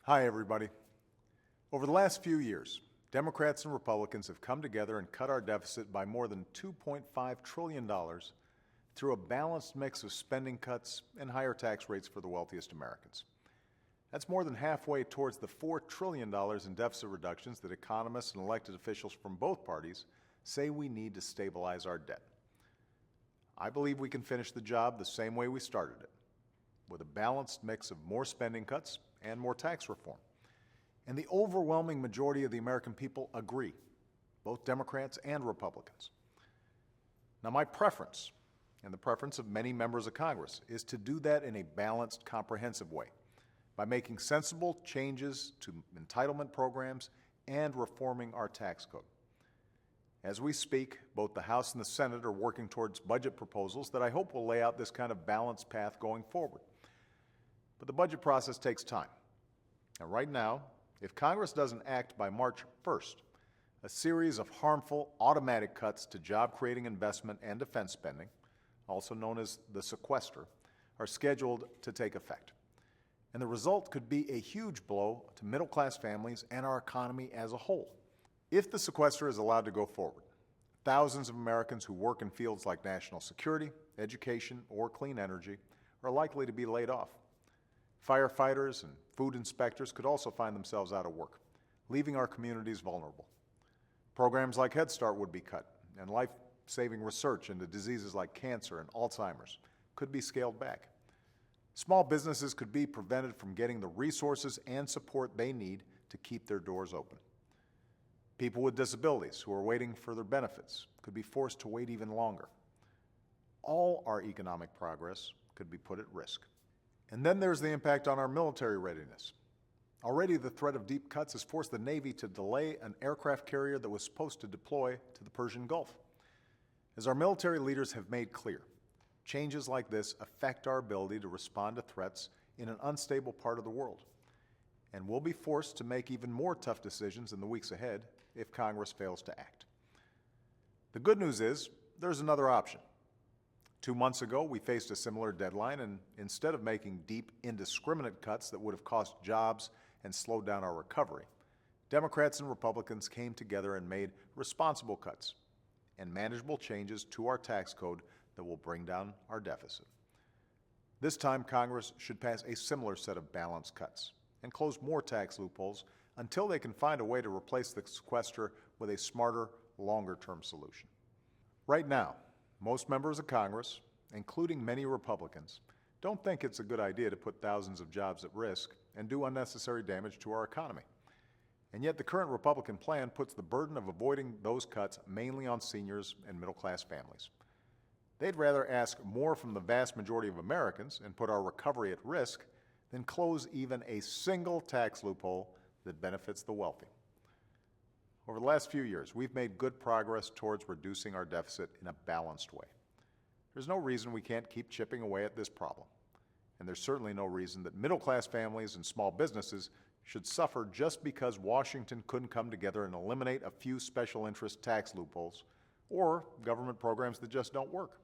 Hi, everybody. Over the last few years, Democrats and Republicans have come together and cut our deficit by more than $2.5 trillion through a balanced mix of spending cuts and higher tax rates for the wealthiest Americans. That's more than halfway towards the $4 trillion in deficit reductions that economists and elected officials from both parties say we need to stabilize our debt. I believe we can finish the job the same way we started it, with a balanced mix of more spending cuts and more tax reform. And the overwhelming majority of the American people agree, both Democrats and Republicans. Now, my preference, and the preference of many members of Congress, is to do that in a balanced, comprehensive way by making sensible changes to entitlement programs and reforming our tax code. As we speak, both the House and the Senate are working towards budget proposals that I hope will lay out this kind of balanced path going forward. But the budget process takes time. And right now, if Congress doesn't act by March 1st, a series of harmful automatic cuts to job-creating investment and defense spending, also known as the Sequester, are scheduled to take effect. And the result could be a huge blow to middle-class families and our economy as a whole. If the Sequester is allowed to go forward, thousands of Americans who work in fields like national security, education, or clean energy are likely to be laid off. Firefighters and food inspectors could also find themselves out of work, leaving our communities vulnerable. Programs like Head Start would be cut, and life-saving research into diseases like cancer and Alzheimer's could be scaled back. Small businesses could be prevented from getting the resources and support they need to keep their doors open. People with disabilities who are waiting for their benefits could be forced to wait even longer. All our economic progress could be put at risk. And then there's the impact on our military readiness. Already the threat of deep cuts has forced the Navy to delay an aircraft carrier that was supposed to deploy to the Persian Gulf. As our military leaders have made clear, changes like this affect our ability to respond to threats in an unstable part of the world. And we'll be forced to make even more tough decisions in the weeks ahead if Congress fails to act. The good news is there's another option. 2 months ago, we faced a similar deadline, and instead of making deep, indiscriminate cuts that would have cost jobs and slowed down our recovery, Democrats and Republicans came together and made responsible cuts and manageable changes to our tax code that will bring down our deficit. This time, Congress should pass a similar set of balanced cuts and close more tax loopholes until they can find a way to replace the sequester with a smarter, longer-term solution. Right now, most members of Congress, including many Republicans, don't think it's a good idea to put thousands of jobs at risk and do unnecessary damage to our economy. And yet the current Republican plan puts the burden of avoiding those cuts mainly on seniors and middle-class families. They'd rather ask more from the vast majority of Americans and put our recovery at risk than close even a single tax loophole that benefits the wealthy. Over the last few years, we've made good progress towards reducing our deficit in a balanced way. There's no reason we can't keep chipping away at this problem. And there's certainly no reason that middle-class families and small businesses should suffer just because Washington couldn't come together and eliminate a few special interest tax loopholes or government programs that just don't work.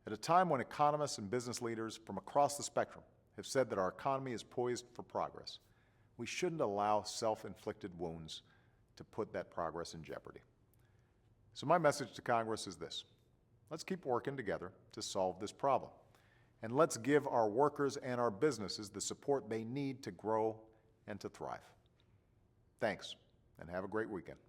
At a time when economists and business leaders from across the spectrum have said that our economy is poised for progress, we shouldn't allow self-inflicted wounds to put that progress in jeopardy. So my message to Congress is this: let's keep working together to solve this problem. And let's give our workers and our businesses the support they need to grow and to thrive. Thanks, and have a great weekend.